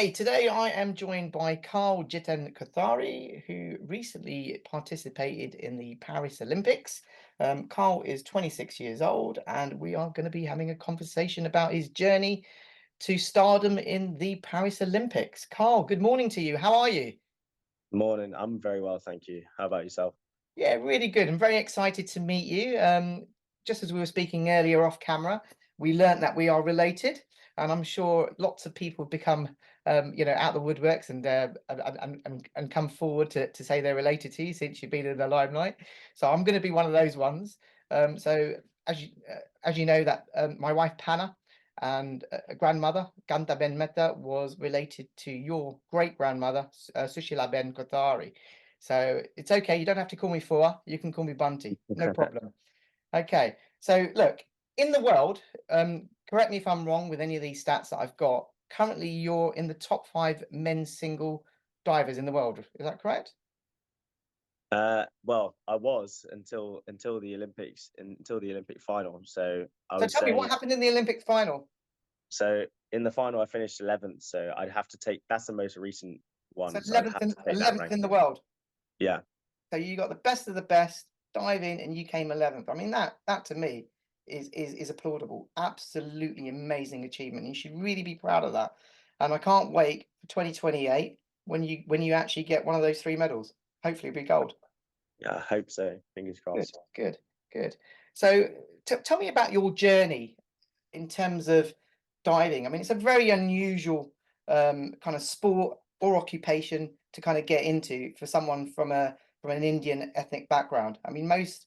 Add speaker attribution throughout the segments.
Speaker 1: Hey, today I am joined by Jiten Kothari, who recently participated in the Paris Olympics. Carl is 26 years old, and we are going to be having a conversation about his journey to stardom in the Paris Olympics. Carl, good morning to you. How are you?
Speaker 2: Morning. I'm very well, thank you. How about yourself?
Speaker 1: Yeah, really good. I'm very excited to meet you. Just as we were speaking earlier off camera, we learnt that we are related, and I'm sure lots of people have become, out the woodworks and come forward to say they're related to you since you've been in the limelight. So I'm going to be one of those ones. So as you know, that my wife Panna and grandmother Ganda Ben Mehta was related to your great grandmother Sushila Ben Kothari. So it's okay. You don't have to call me Fua. You can call me Bunty. No problem. Okay. So look, in the world, correct me if I'm wrong with any of these stats that I've got. Currently, you're in the top five men's single divers in the world. Is that correct?
Speaker 2: Well, I was until the Olympics, until the Olympic final. So I
Speaker 1: So
Speaker 2: would
Speaker 1: tell me
Speaker 2: say,
Speaker 1: what happened in the Olympic final.
Speaker 2: so in the final I finished 11th. So I'd have to take that's the most recent
Speaker 1: So
Speaker 2: one. So I'd
Speaker 1: 11th
Speaker 2: have
Speaker 1: and
Speaker 2: to take that
Speaker 1: 11th in the
Speaker 2: ranking.
Speaker 1: world.
Speaker 2: Yeah.
Speaker 1: So you got the best of the best diving, and you came 11th. I mean that to me is applaudable. Absolutely amazing achievement. You should really be proud of that. And I can't wait for 2028 when you actually get one of those three medals. Hopefully, it'll be gold.
Speaker 2: Yeah, I hope so. Fingers
Speaker 1: Good,
Speaker 2: crossed.
Speaker 1: good, good. So tell me about your journey in terms of diving. I mean, it's a very unusual kind of sport or occupation to kind of get into for someone from an Indian ethnic background. I mean, most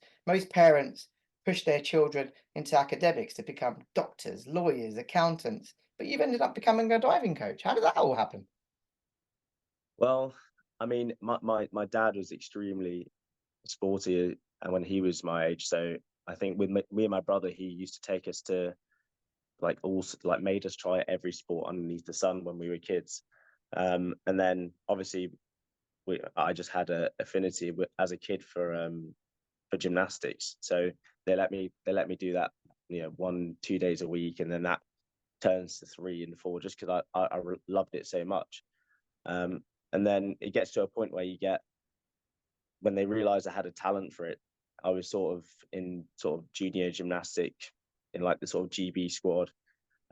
Speaker 1: parents push their children into academics to become doctors, lawyers, accountants, but you've ended up becoming a diving coach. How did that all happen?
Speaker 2: Well, I mean, my dad was extremely sporty when he was my age. So I think with me and my brother, he used to take us to like made us try every sport underneath the sun when we were kids. And then obviously I just had a affinity as a kid for gymnastics. So they let me do that, 1 2 days a week, and then that turns to 3 and 4 just because I loved it so much. Um, and then it gets to a point where you get when they realized I had a talent for it. I was sort of in sort of junior gymnastic in like the sort of GB squad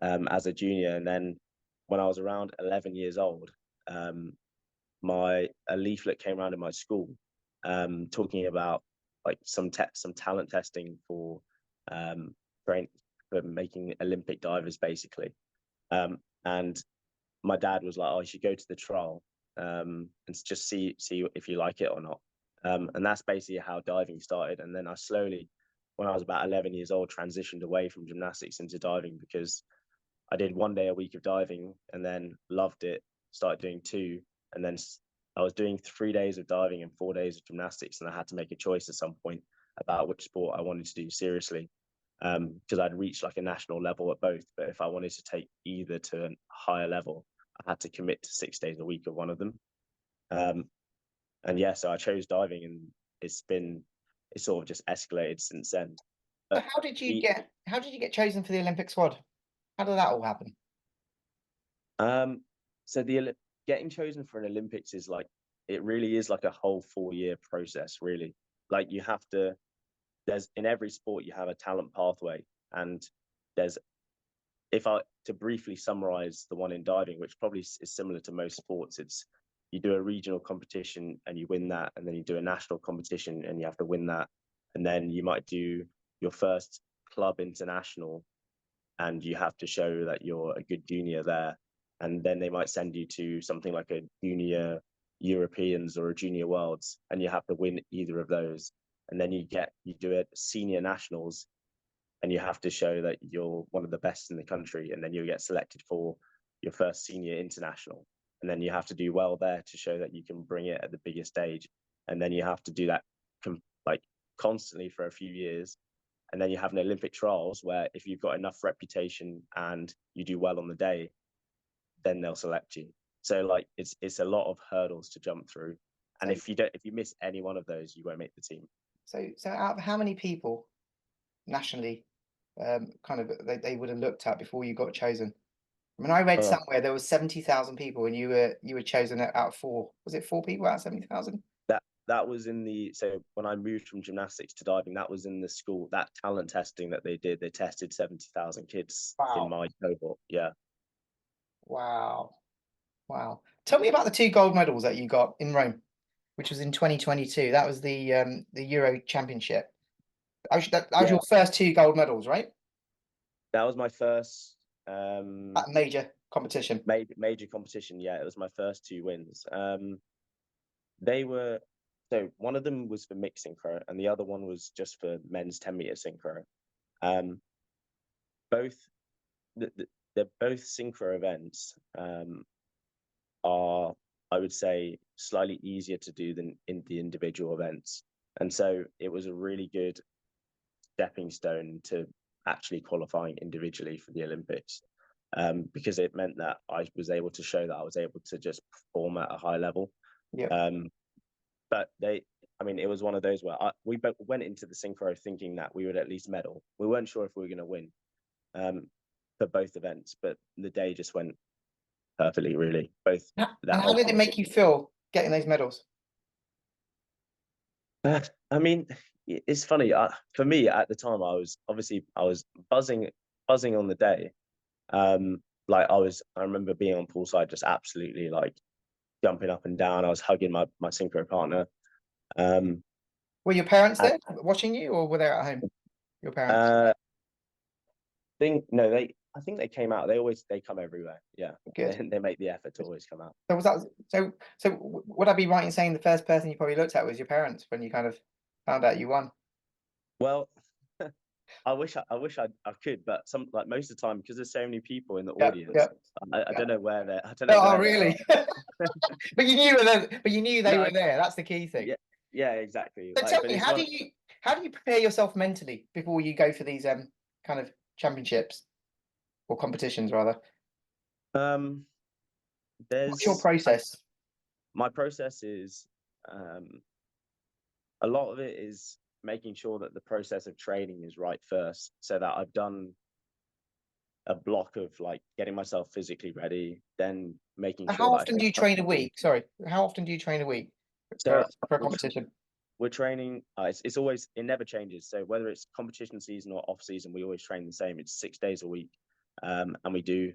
Speaker 2: as a junior, and then when I was around 11 years old, um, my a leaflet came around in my school talking about like some talent testing um, train for making Olympic divers basically. And my dad was like, "Oh, you should go to the trial and just see if you like it or not." And that's basically how diving started. And then I slowly, when I was about 11 years old, transitioned away from gymnastics into diving because I did 1 day a week of diving and then loved it. Started doing two, and then I was doing 3 days of diving and 4 days of gymnastics, and I had to make a choice at some point about which sport I wanted to do seriously. Because I'd reached like a national level at both, but if I wanted to take either to a higher level, I had to commit to 6 days a week of one of them. Um, and yeah, so I chose diving, and it's sort of just escalated since then.
Speaker 1: So
Speaker 2: But the
Speaker 1: how did you get chosen for the Olympic squad? How did that all happen?
Speaker 2: Um, so getting chosen for an Olympics is like it really is like a whole 4 year process, really. Like you have to there's in every sport you have a talent pathway, and there's if I to briefly summarize the one in diving, which probably is similar to most sports, it's you do a regional competition and you win that, and then you do a national competition and you have to win that, and then you might do your first club international and you have to show that you're a good junior there. And then they might send you to something like a junior Europeans or a junior worlds, and you have to win either of those. And then you do it senior nationals, and you have to show that you're one of the best in the country, and then you get selected for your first senior international. And then you have to do well there to show that you can bring it at the biggest stage. And then you have to do that like constantly for a few years, and then you have an Olympic trials where if you've got enough reputation and you do well on the day, then they'll select you. So like it's a lot of hurdles to jump through, and
Speaker 1: So
Speaker 2: if you miss any one of those, you won't make the team.
Speaker 1: so out of how many people nationally kind of they would have looked at before you got chosen? I mean, I read
Speaker 2: Oh,
Speaker 1: somewhere there was 70,000 people and you were chosen out of four. Was it four people out of 70,000?
Speaker 2: that was in the so when I moved from gymnastics to diving, that was in the school, that talent testing that they did. They tested 70,000 kids in
Speaker 1: Wow.
Speaker 2: my cohort. Yeah.
Speaker 1: Wow. Wow. Tell me about the two gold medals that you got in Rome, which was in 2022. That was the Euro Championship. That was
Speaker 2: Yeah.
Speaker 1: your first two gold medals, right?
Speaker 2: That was my first
Speaker 1: At a major competition.
Speaker 2: major competition. Yeah, it was my first two wins. They were so one of them was for mixed synchro, and the other one was just for men's 10-meter synchro. Um, both they're both synchro events. Are, I would say, slightly easier to do than in the individual events, and so it was a really good stepping stone to actually qualifying individually for the Olympics. Because it meant that I was able to show that I was able to just perform at a high level.
Speaker 1: Yeah.
Speaker 2: But I mean, it was one of those where we both went into the synchro thinking that we would at least medal. We weren't sure if we were going to win for both events, but the day just went perfectly, really. Both
Speaker 1: And
Speaker 2: that
Speaker 1: how
Speaker 2: whole
Speaker 1: did it make you feel getting those medals?
Speaker 2: I mean, it's funny. For me, at the time, I was buzzing on the day. Like I remember being on poolside, just absolutely like jumping up and down. I was hugging my synchro partner. Um,
Speaker 1: Were your parents
Speaker 2: and,
Speaker 1: there watching you, or were they at home? Your parents.
Speaker 2: uh, think no, I think they came out. They come everywhere. Yeah,
Speaker 1: Good.
Speaker 2: they make the effort to always come out.
Speaker 1: So was that would I be right in saying the first person you probably looked at was your parents when you kind of found out you won?
Speaker 2: Well, I wish I could, but some like most of the time because there's so many people in the
Speaker 1: Yeah, yeah,
Speaker 2: audience, I
Speaker 1: yeah.
Speaker 2: don't know where they're. I don't know
Speaker 1: Oh,
Speaker 2: where they are.
Speaker 1: really? But you knew they
Speaker 2: No,
Speaker 1: were there. That's the key thing.
Speaker 2: yeah, yeah, exactly.
Speaker 1: So
Speaker 2: Like,
Speaker 1: tell
Speaker 2: but
Speaker 1: me,
Speaker 2: it's one.
Speaker 1: how do you prepare yourself mentally before you go for these kind of championships or competitions rather?
Speaker 2: Um,
Speaker 1: What's your
Speaker 2: there's
Speaker 1: process?
Speaker 2: my process is a lot of it is making sure that the process of training is right first, so that I've done a block of like getting myself physically ready, then making sure
Speaker 1: How
Speaker 2: that I
Speaker 1: often
Speaker 2: feel
Speaker 1: do you train a
Speaker 2: comfortable.
Speaker 1: week? Sorry, how often do you train a week
Speaker 2: So
Speaker 1: for a
Speaker 2: we're,
Speaker 1: competition?
Speaker 2: we're training. It's always it never changes. So whether it's competition season or off season, we always train the same. It's 6 days a week, and we do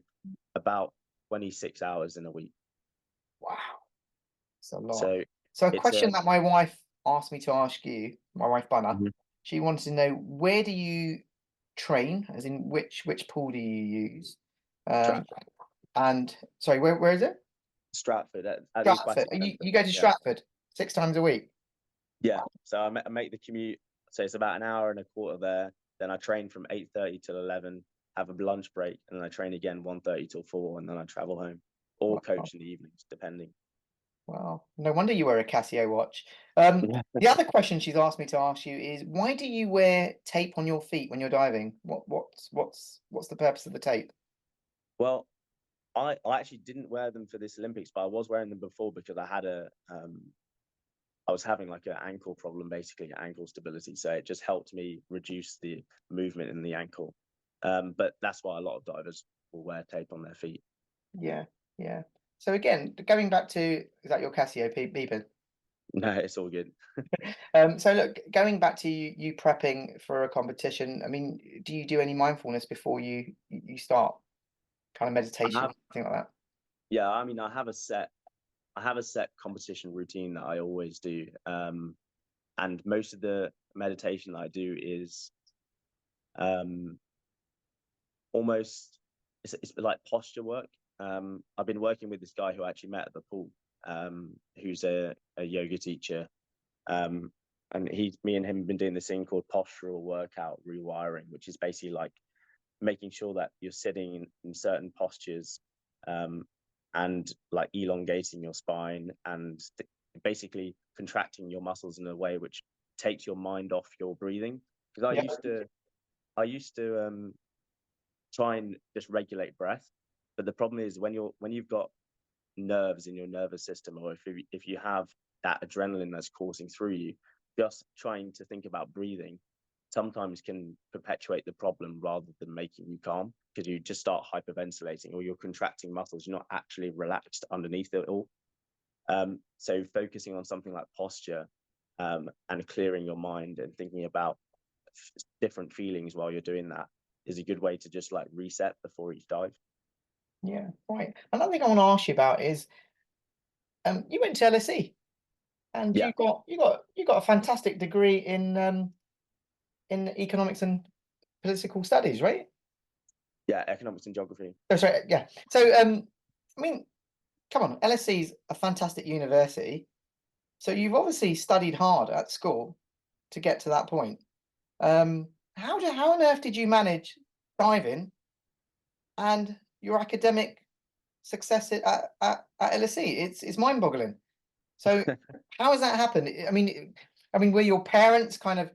Speaker 2: about 26 hours in a week.
Speaker 1: Wow, it's a lot.
Speaker 2: So
Speaker 1: So a
Speaker 2: it's
Speaker 1: question
Speaker 2: a
Speaker 1: that my wife asked me to ask you, my wife Bunna,
Speaker 2: Mhm.
Speaker 1: she wanted to know where do you train, as in which pool do you use? Um,
Speaker 2: Stratford,
Speaker 1: and sorry, where is it?
Speaker 2: Stratford at the
Speaker 1: Stratford.
Speaker 2: aquatic
Speaker 1: You
Speaker 2: centre.
Speaker 1: go to
Speaker 2: Yeah,
Speaker 1: Stratford 6 times a week.
Speaker 2: yeah. So I make the commute. So it's about an hour and a quarter there. Then I train from 8:30 till 11. Have a lunch break, and then I train again 1:30 till 4, and then I travel home or
Speaker 1: Wow,
Speaker 2: coach in the evenings, depending.
Speaker 1: wow. No wonder you wear a Casio watch.
Speaker 2: Yeah.
Speaker 1: The other question she's asked me to ask you is why do you wear tape on your feet when you're diving? What's the purpose of the tape?
Speaker 2: Well, I actually didn't wear them for this Olympics, but I was wearing them before because I was having like an ankle problem, basically ankle stability. So it just helped me reduce the movement in the ankle. But that's why a lot of divers will wear tape on their feet.
Speaker 1: Yeah, yeah. So again, going back to is that your Casio beeping?
Speaker 2: No, it's all good.
Speaker 1: So look, going back to you prepping for a competition, I mean, do you do any mindfulness before you start? Kind of
Speaker 2: I
Speaker 1: meditation,
Speaker 2: have,
Speaker 1: thing like that?
Speaker 2: yeah, I mean, I have a set competition routine that I always do. And most of the meditation that I do is um, almost it's like posture work. I've been working with this guy who I actually met at the pool, who's a yoga teacher. Um, and me and him have been doing this thing called postural workout rewiring, which is basically like making sure that you're sitting in certain postures, um, and like elongating your spine and basically contracting your muscles in a way which takes your mind off your breathing. Because
Speaker 1: Yeah,
Speaker 2: I used to try and just regulate breath, but the problem is when you've got nerves in your nervous system, or if you have that adrenaline that's coursing through you, just trying to think about breathing sometimes can perpetuate the problem rather than making you calm, because you just start hyperventilating or you're contracting muscles. You're not actually relaxed underneath it all. So focusing on something like posture, and clearing your mind and thinking about different feelings while you're doing that is a good way to just like reset before each dive.
Speaker 1: Yeah, right. Another thing I want to ask you about is you went to LSE and
Speaker 2: Yeah,
Speaker 1: you got a fantastic degree in economics and political studies, right?
Speaker 2: yeah, economics and geography.
Speaker 1: Oh, sorry, yeah. So I mean, come on, LSE is a fantastic university. So you've obviously studied hard at school to get to that point. How on earth did you manage diving and your academic success at LSE? It's mind-boggling. So how has that happened? I mean, were your parents kind of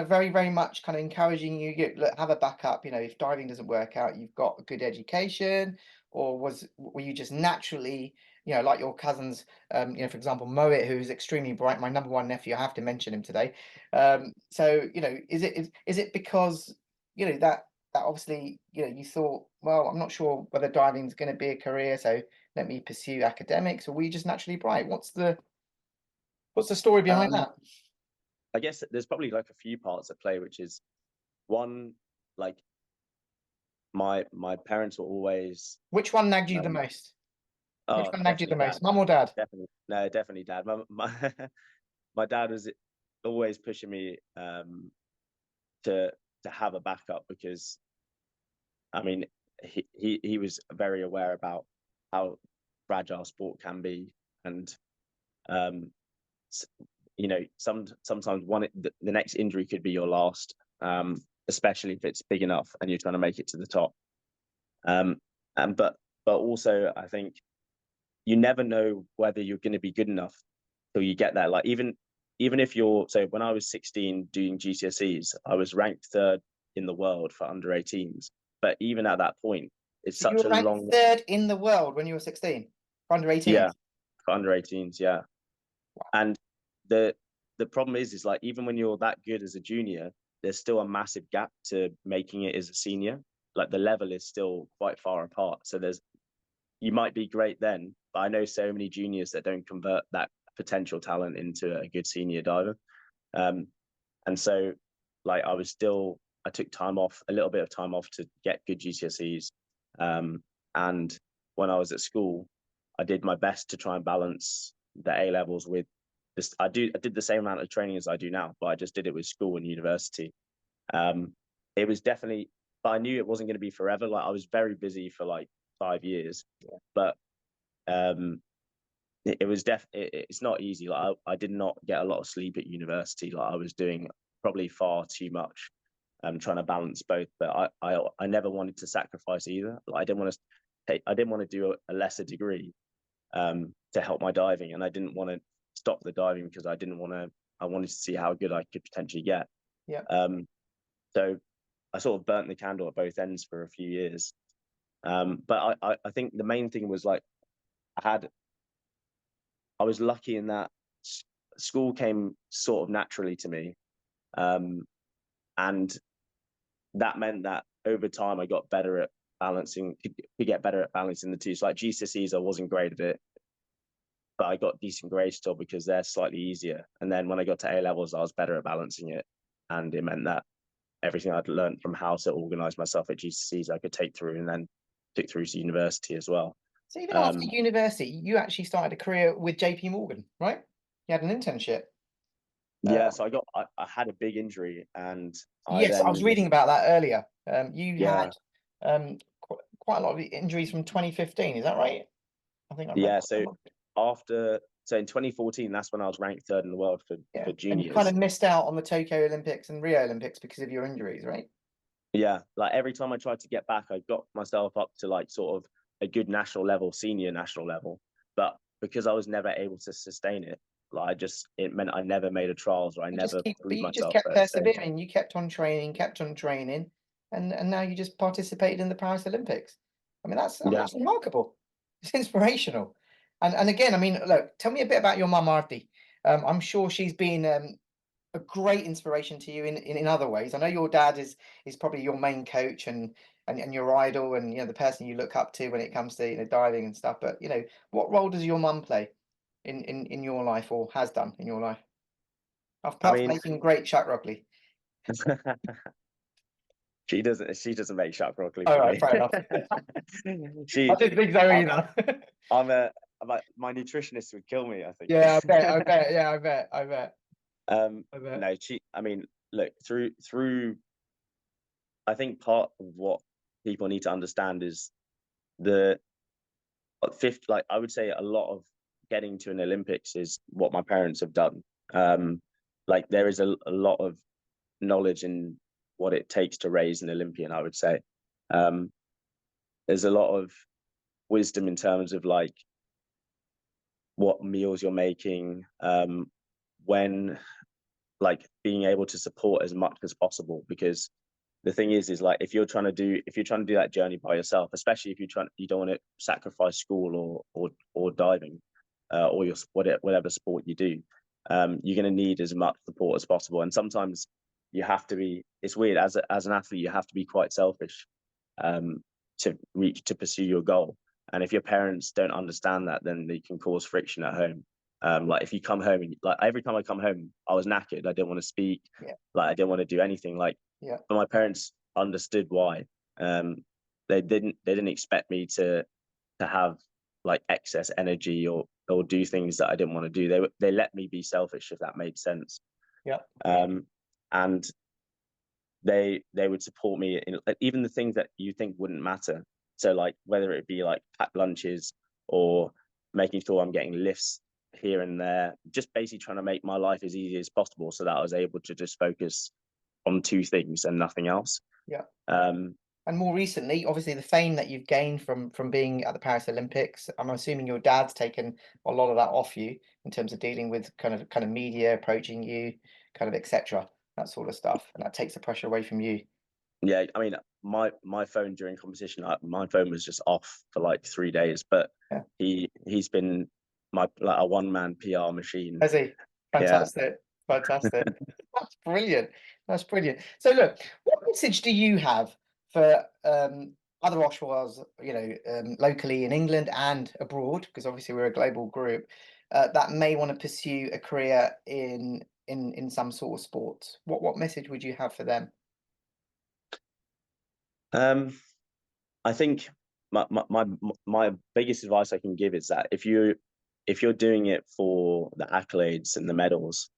Speaker 1: very, very much kind of encouraging you, look, have a backup, if diving doesn't work out, you've got a good education, or were you just naturally, like your cousins, for example, Moet, who's extremely bright, my number one nephew, I have to mention him today. So, is it because, that obviously, you thought, well, I'm not sure whether diving is going to be a career, so let me pursue academics, or were you just naturally bright? What's the story behind
Speaker 2: Um,
Speaker 1: that?
Speaker 2: I guess there's probably like a few parts at play, which is one, like my parents were always
Speaker 1: Which one nagged you the
Speaker 2: um,
Speaker 1: most? Which
Speaker 2: oh,
Speaker 1: one nagged you the
Speaker 2: definitely dad,
Speaker 1: most, mum or dad?
Speaker 2: definitely, no, definitely dad. My dad was always pushing me to have a backup, because I mean he was very aware about how fragile sport can be, and um sometimes the next injury could be your last, especially if it's big enough and you're trying to make it to the top. um and but also I think you never know whether you're going to be good enough till you get there. Like even if you're, so when I was 16 doing GCSEs, I was ranked third in the world for under 18s. But even at that point, it's
Speaker 1: So you
Speaker 2: such
Speaker 1: were
Speaker 2: a
Speaker 1: ranked
Speaker 2: long,
Speaker 1: third in the world when you were 16, under 18.
Speaker 2: yeah, for under 18s, yeah. And the the problem is like even when you're that good as a junior, there's still a massive gap to making it as a senior. Like the level is still quite far apart. So you might be great then, but I know so many juniors that don't convert that potential talent into a good senior diver. Um, and so like I took time off, a little bit of time off to get good GCSEs. And when I was at school, I did my best to try and balance the A levels with this. I did the same amount of training as I do now, but I just did it with school and university. Um, it was definitely, but I knew it wasn't going to be forever. Like I was very busy for like 5 years, but um, it was it's not easy. Like I did not get a lot of sleep at university. Like I was doing probably far too much, trying to balance both. But I never wanted to sacrifice either. Like I didn't want to do a lesser degree to help my diving, and I didn't want to stop the diving because I wanted to see how good I could potentially get.
Speaker 1: Yeah.
Speaker 2: So I sort of burnt the candle at both ends for a few years. But I think the main thing was like I was lucky in that school came sort of naturally to me, and that meant that over time I got better at could get better at balancing the two. So like GCSEs, I wasn't great at it, but I got decent grades still because they're slightly easier. And then when I got to A levels, I was better at balancing it, and it meant that everything I'd learned from how to organize myself at GCSEs I could take through and then took through to university as well.
Speaker 1: So even after
Speaker 2: Um,
Speaker 1: university, you actually started a career with JP Morgan, right? You had an internship.
Speaker 2: yeah,
Speaker 1: Uh,
Speaker 2: so I had a big injury, and I
Speaker 1: yes, I was
Speaker 2: then
Speaker 1: reading about that earlier. You had
Speaker 2: yeah.
Speaker 1: quite a lot of injuries from 2015. Is that right? I think I read
Speaker 2: Yeah,
Speaker 1: that
Speaker 2: so
Speaker 1: somewhere.
Speaker 2: in 2014, that's when I was ranked third in the world
Speaker 1: Yeah,
Speaker 2: for
Speaker 1: and you kind
Speaker 2: juniors.
Speaker 1: of missed out on the Tokyo Olympics and Rio Olympics because of your injuries, right?
Speaker 2: Yeah, like every time I tried to get back, I got myself up to like sort of a good national level, senior national level. But because I was never able to sustain it, it meant I never made a trials, or I never
Speaker 1: But
Speaker 2: proved
Speaker 1: you just
Speaker 2: myself
Speaker 1: kept
Speaker 2: at a stage.
Speaker 1: persevering. You kept on training, and now you just participated in the Paris Olympics. I mean
Speaker 2: Yeah.
Speaker 1: that's remarkable. It's inspirational. And again, I mean, look, tell me a bit about your mum, Arti. I'm sure she's been a great inspiration to you in other ways? I know your dad is probably your main coach and your idol, and the person you look up to when it comes to diving and stuff. But what role does your mum play in your life, or has done in your life?
Speaker 2: I
Speaker 1: Apart from
Speaker 2: mean,
Speaker 1: making great chuck rugby.
Speaker 2: she doesn't make shark broccoli
Speaker 1: All
Speaker 2: for
Speaker 1: right,
Speaker 2: me.
Speaker 1: fair enough. I
Speaker 2: She,
Speaker 1: didn't think so
Speaker 2: I'm,
Speaker 1: either.
Speaker 2: I'm a, my nutritionist would kill me, I think.
Speaker 1: Yeah, I bet. I bet. Yeah, I bet. I bet.
Speaker 2: Um,
Speaker 1: I bet.
Speaker 2: no, I mean, look, through, I think part of what people need to understand is the fifth, like I would say a lot of getting to an Olympics is what my parents have done. Like there is a lot of knowledge in what it takes to raise an Olympian, I would say. Um, there's a lot of wisdom in terms of like what meals you're making, when like being able to support as much as possible, because the thing is like if you're trying to do that journey by yourself, especially if you don't want to sacrifice school or diving, or your whatever sport you do, you're going to need as much support as possible. And sometimes you have to be, it's weird, as an athlete you have to be quite selfish, um, to pursue your goal. And if your parents don't understand that, then they can cause friction at home. Like if you come home and like every time I come home, I was knackered. I didn't want to speak.
Speaker 1: Yeah.
Speaker 2: Like I didn't want to do anything. Like,
Speaker 1: Yeah.
Speaker 2: but my parents understood why. Um, they didn't expect me to have like excess energy or do things that I didn't want to do. They let me be selfish, if that made sense.
Speaker 1: Yeah.
Speaker 2: And they would support me in like, even the things that you think wouldn't matter. So like whether it be like packed lunches or making sure I'm getting lifts here and there, just basically trying to make my life as easy as possible so that I was able to just focus on two things and nothing else.
Speaker 1: Yeah.
Speaker 2: Um,
Speaker 1: And more recently, obviously, the fame that you've gained from being at the Paris Olympics, I'm assuming your dad's taken a lot of that off you in terms of dealing with kind of media approaching you, kind of etc. That sort of stuff, and that takes the pressure away from you.
Speaker 2: yeah, I mean, my phone during competition, my phone was just off for like 3 days, but
Speaker 1: Yeah.
Speaker 2: he's been my like a one man PR machine.
Speaker 1: Has he?
Speaker 2: Yeah.
Speaker 1: Fantastic. Fantastic. That's brilliant. That's brilliant. So look, what message do you have for other Oshwals, locally in England and abroad, because obviously we're a global group, that may want to pursue a career in some sort of sport? What message would you have for them?
Speaker 2: Um, I think my biggest advice I can give is that if you're doing it for the accolades and the medals,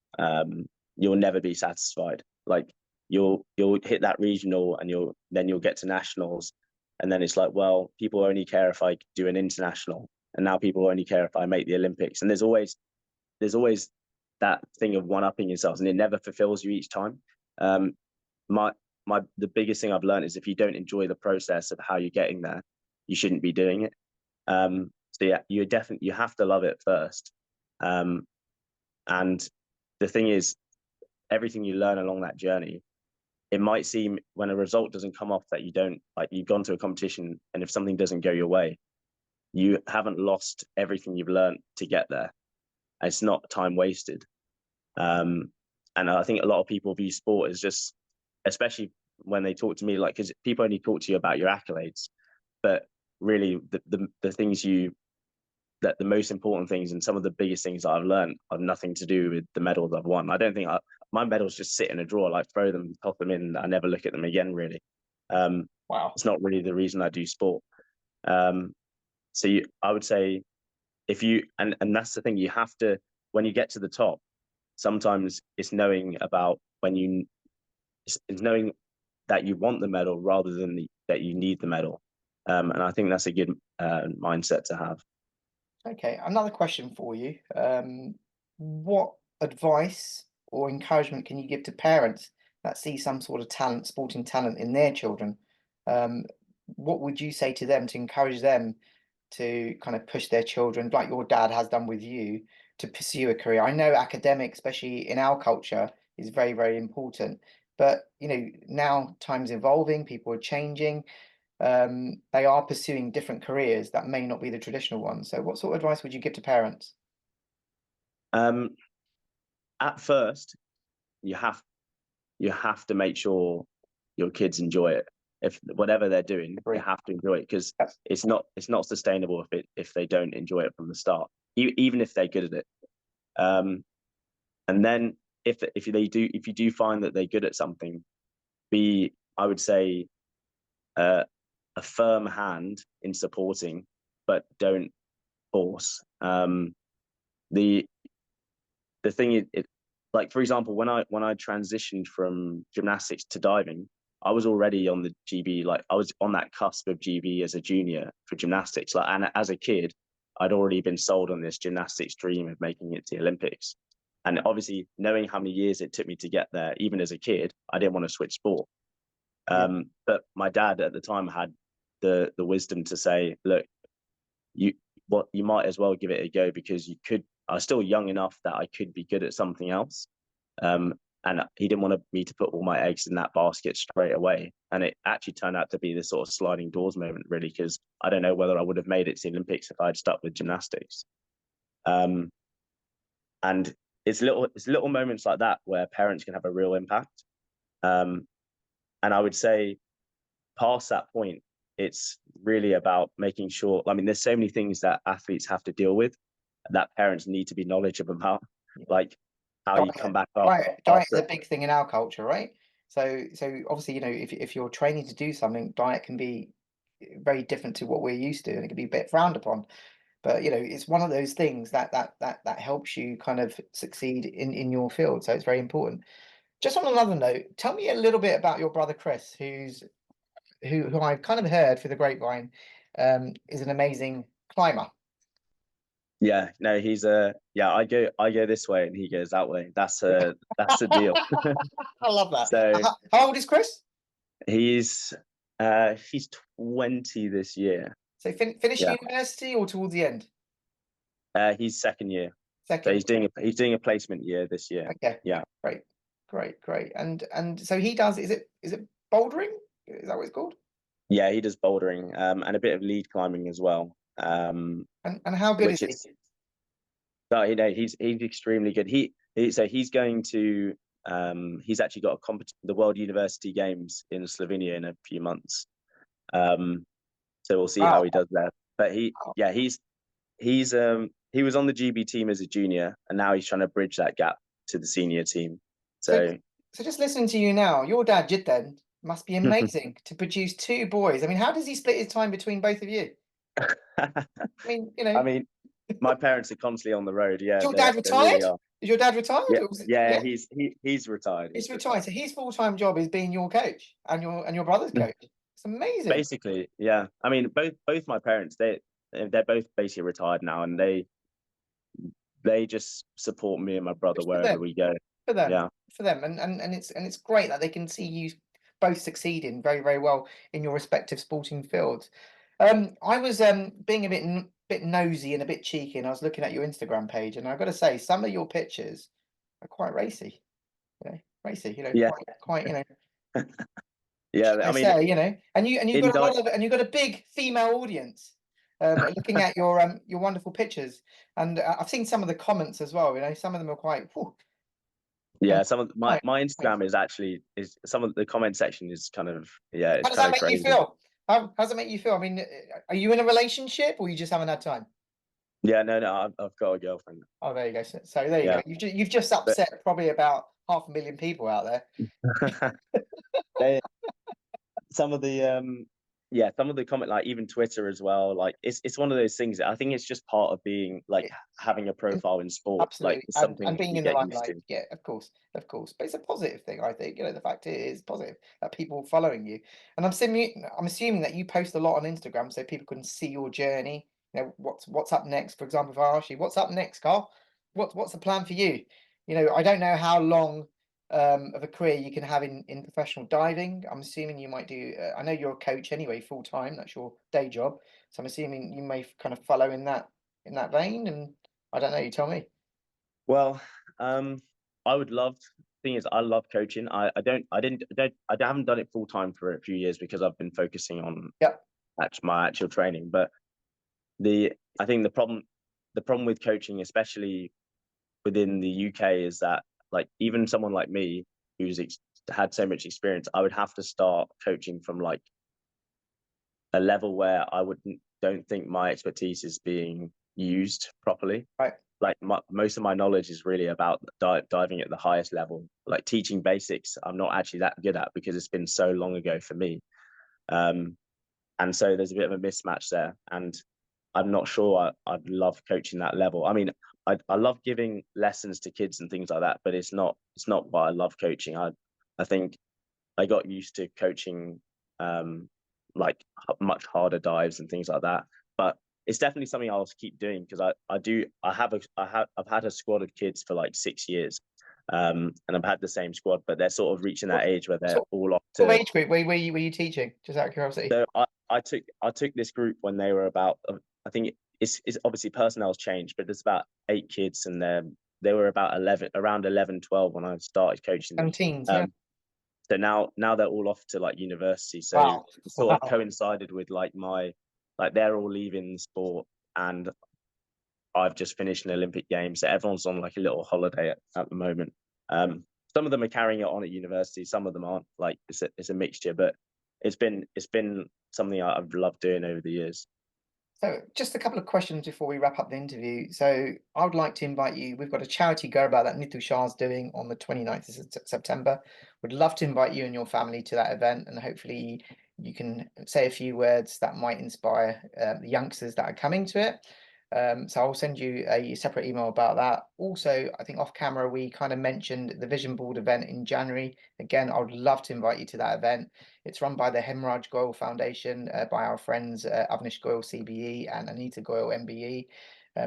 Speaker 2: you'll never be satisfied. Like you'll hit that regional and you'll get to nationals, and then it's like, well, people only care if I do an international, and now people only care if I make the Olympics. And there's always that thing of one upping yourselves, and it never fulfills you each time. Um, my the biggest thing I've learned is if you don't enjoy the process of how you're getting there, you shouldn't be doing it. So yeah, you have to love it first. Um, and the thing is, everything you learn along that journey, it might seem when a result doesn't come off that you don't like you've gone to a competition, and if something doesn't go your way, you haven't lost everything you've learned to get there. It's not time wasted. Um, and I think a lot of people view sport as just, especially when they talk to me, like, because people only talk to you about your accolades, but really the things that the most important things and some of the biggest things that I've learned have nothing to do with the medals I've won. I don't think my medals just sit in a drawer, like throw them, pop them in. I never look at them again, really.
Speaker 1: Wow.
Speaker 2: It's not really the reason I do sport. I would say if you, and that's the thing, you have to, when you get to the top, sometimes it's knowing about it's knowing that you want the medal rather than that you need the medal. And I think that's a good mindset to have.
Speaker 1: Okay, another question for you. What advice or encouragement can you give to parents that see some sort of talent, sporting talent in their children? What would you say to them to encourage them to kind of push their children, like your dad has done with you, to pursue a career? I know academic, especially in our culture, is very, very important. But now time's evolving, people are changing. They are pursuing different careers that may not be the traditional ones. So what sort of advice would you give to parents?
Speaker 2: At first, you have to make sure your kids enjoy it. If whatever they're doing,
Speaker 1: Agree.
Speaker 2: they have to enjoy it, because
Speaker 1: Yes.
Speaker 2: it's not sustainable if they don't enjoy it from the start, even if they're good at it. And then if you do find that they're good at something, I would say, a firm hand in supporting, but don't force. The thing is, like, for example, when I transitioned from gymnastics to diving, I was already on the GB, like I was on that cusp of GB as a junior for gymnastics. Like, and as a kid, I'd already been sold on this gymnastics dream of making it to the Olympics. And obviously, knowing how many years it took me to get there, even as a kid, I didn't want to switch sport. But my dad at the time had the wisdom to say, look, you might as well give it a go, because I was still young enough that I could be good at something else. And he didn't want me to put all my eggs in that basket straight away. And it actually turned out to be this sort of sliding doors moment, really, because I don't know whether I would have made it to the Olympics if I'd stuck with gymnastics. And it's little moments like that where parents can have a real impact. And I would say, past that point, it's really about making sure, I mean, there's so many things that athletes have to deal with that parents need to be knowledgeable about, like how you come back up.
Speaker 1: Diet is a big thing in our culture, right? So obviously, if you're training to do something, diet can be very different to what we're used to, and it can be a bit frowned upon. But it's one of those things that helps you kind of succeed in your field. So it's very important. Just on another note, tell me a little bit about your brother Chris, who I've kind of heard through the grapevine, is an amazing climber.
Speaker 2: Yeah, no, I go this way and he goes that way. That's the deal.
Speaker 1: I love that.
Speaker 2: So
Speaker 1: How old is Chris?
Speaker 2: he's 20 this year.
Speaker 1: So finishing
Speaker 2: Yeah.
Speaker 1: university or towards the end?
Speaker 2: He's second year. So
Speaker 1: Second.
Speaker 2: he's doing a placement year this year.
Speaker 1: Okay.
Speaker 2: Yeah.
Speaker 1: Great. And so he does. Is it bouldering? Is that what it's called?
Speaker 2: Yeah, he does bouldering, and a bit of lead climbing as well.
Speaker 1: And how good is he?
Speaker 2: But he's extremely good. He's going to he's actually got the World University Games in Slovenia in a few months. So we'll see how he does there. But he was on the GB team as a junior, and now he's trying to bridge that gap to the senior team. So
Speaker 1: just listening to you now, your dad Jiten must be amazing to produce two boys. I mean, how does he split his time between both of you? I mean,
Speaker 2: my parents are constantly on the road. Yeah,
Speaker 1: is your dad retired?
Speaker 2: Really are.
Speaker 1: Is your dad retired?
Speaker 2: Yeah, he's retired.
Speaker 1: He's retired. So his full-time job is being your coach and your brother's coach. It's amazing.
Speaker 2: Basically, yeah. I mean, both my parents, they're both basically retired now, and they just support me and my brother wherever we go.
Speaker 1: For them,
Speaker 2: yeah.
Speaker 1: For them, and it's great that they can see you both succeeding very, very well in your respective sporting fields. I was being a bit nosy and a bit cheeky, and I was looking at your Instagram page, and I've got to say, some of your pictures are quite racy. Racy.
Speaker 2: Yeah.
Speaker 1: Quite
Speaker 2: Yeah, I mean,
Speaker 1: and you've got a big female audience. Looking at your wonderful pictures, and I've seen some of the comments as well. Some of them are quite.
Speaker 2: Yeah, some of my Instagram is some of the comment section is kind of it's
Speaker 1: How does that make
Speaker 2: crazy.
Speaker 1: you feel? How does it make you feel? I mean, are you in a relationship or you just haven't had time?
Speaker 2: Yeah, no, I've got a girlfriend.
Speaker 1: Oh, there you go. So there you go. You've just upset probably about 500,000 people out there.
Speaker 2: Some of the some of the comment, like even Twitter as well, like it's one of those things that I think it's just part of being like having a profile in sport.
Speaker 1: Absolutely.
Speaker 2: Like something
Speaker 1: and being
Speaker 2: you
Speaker 1: in the
Speaker 2: get used
Speaker 1: limelight.
Speaker 2: to.
Speaker 1: Yeah, of course. But it's a positive thing, I think. The fact it is positive that people are following you. And I'm assuming that you post a lot on Instagram so people can see your journey. What's up next. For example, if I ask you, what's up next, Carl? What's the plan for you? I don't know how long of a career you can have in professional diving. I'm assuming you might do. I know you're a coach anyway, full time. That's your day job. So I'm assuming you may kind of follow in that vein. And I don't know. You tell me.
Speaker 2: Well, I would love. Thing is, I love coaching. I haven't done it full time for a few years because I've been focusing on my actual training. But I think the problem with coaching, especially within the UK, is that like even someone like me who's had so much experience, I would have to start coaching from like a level where I don't think my expertise is being used properly.
Speaker 1: Right.
Speaker 2: Like most of my knowledge is really about diving at the highest level. Like teaching basics, I'm not actually that good at because it's been so long ago for me. And so there's a bit of a mismatch there. And I'm not sure I'd love coaching that level. I mean, I love giving lessons to kids and things like that, but it's not what I love coaching. I think I got used to coaching like much harder dives and things like that. But it's definitely something I'll keep doing because I've had a squad of kids for like 6 years. And I've had the same squad, but they're sort of reaching that age where they're all off
Speaker 1: What
Speaker 2: to.
Speaker 1: age group were you teaching? Just out of curiosity.
Speaker 2: So I took this group when they were about, I think it's obviously personnel's changed, but there's about 8 kids and they were about 11, 12 when I started coaching them.
Speaker 1: And teens, yeah.
Speaker 2: So now they're all off to like university. So
Speaker 1: Wow.
Speaker 2: it sort of coincided with like they're all leaving the sport and I've just finished an Olympic Games. So everyone's on like a little holiday at the moment. Some of them are carrying it on at university, some of them aren't. Like it's a mixture, but it's been something I've loved doing over the years.
Speaker 1: So just a couple of questions before we wrap up the interview. So I would like to invite you. We've got a charity Garba that Nitu Shah's doing on the 29th of September. Would love to invite you and your family to that event, and hopefully you can say a few words that might inspire the youngsters that are coming to it. So I'll send you a separate email about that. Also, I think off camera, we kind of mentioned the vision board event in January. Again, I would love to invite you to that event. It's run by the Hemraj Goyal Foundation, by our friends Avnish Goyal CBE and Anita Goyal MBE.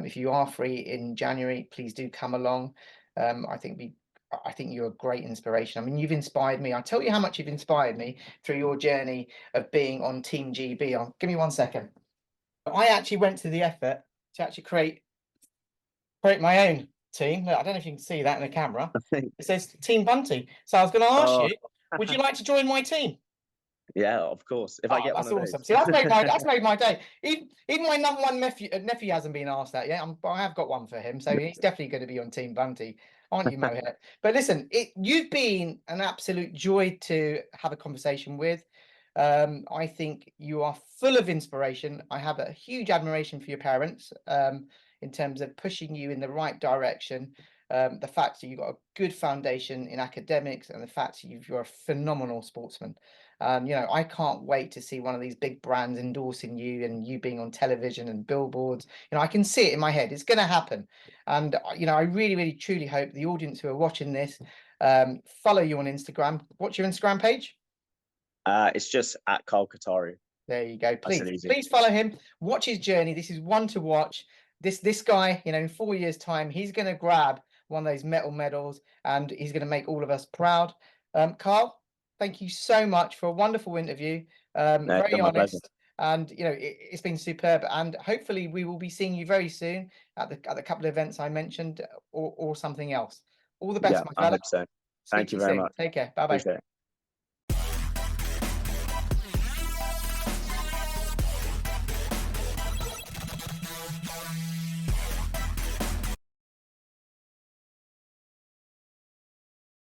Speaker 1: If you are free in January, please do come along. I think you're a great inspiration. I mean, you've inspired me. I'll tell you how much you've inspired me through your journey of being on Team GB. Give me 1 second. I actually went to the effort to actually create my own team. Look, I don't know if you can see that in the camera. It says Team Bunty. So I was going to ask you, would you like to join my team?
Speaker 2: Yeah, of course. If I get
Speaker 1: that's
Speaker 2: one of
Speaker 1: awesome.
Speaker 2: those.
Speaker 1: See, that's made my day. Even my number one nephew hasn't been asked that yet. But I have got one for him, so he's definitely going to be on Team Bunty, aren't you, Mohet? But listen, you've been an absolute joy to have a conversation with. I think you are full of inspiration. I have a huge admiration for your parents in terms of pushing you in the right direction. The fact that you've got a good foundation in academics and the fact that you're a phenomenal sportsman. I can't wait to see one of these big brands endorsing you and you being on television and billboards. I can see it in my head. It's going to happen. And, I really, really, truly hope the audience who are watching this follow you on Instagram. What's your Instagram page?
Speaker 2: It's just at Jiten Kothari.
Speaker 1: There you go. Please follow him. Watch his journey. This is one to watch. This guy, in 4 years' time, he's going to grab one of those metal medals and he's going to make all of us proud. Carl, thank you so much for a wonderful interview. Very honest, and it's been superb. And hopefully, we will be seeing you very soon at the couple of events I mentioned, or something else. All the best, my fella.
Speaker 2: I hope so. Thank you very much.
Speaker 1: Take care. Bye bye.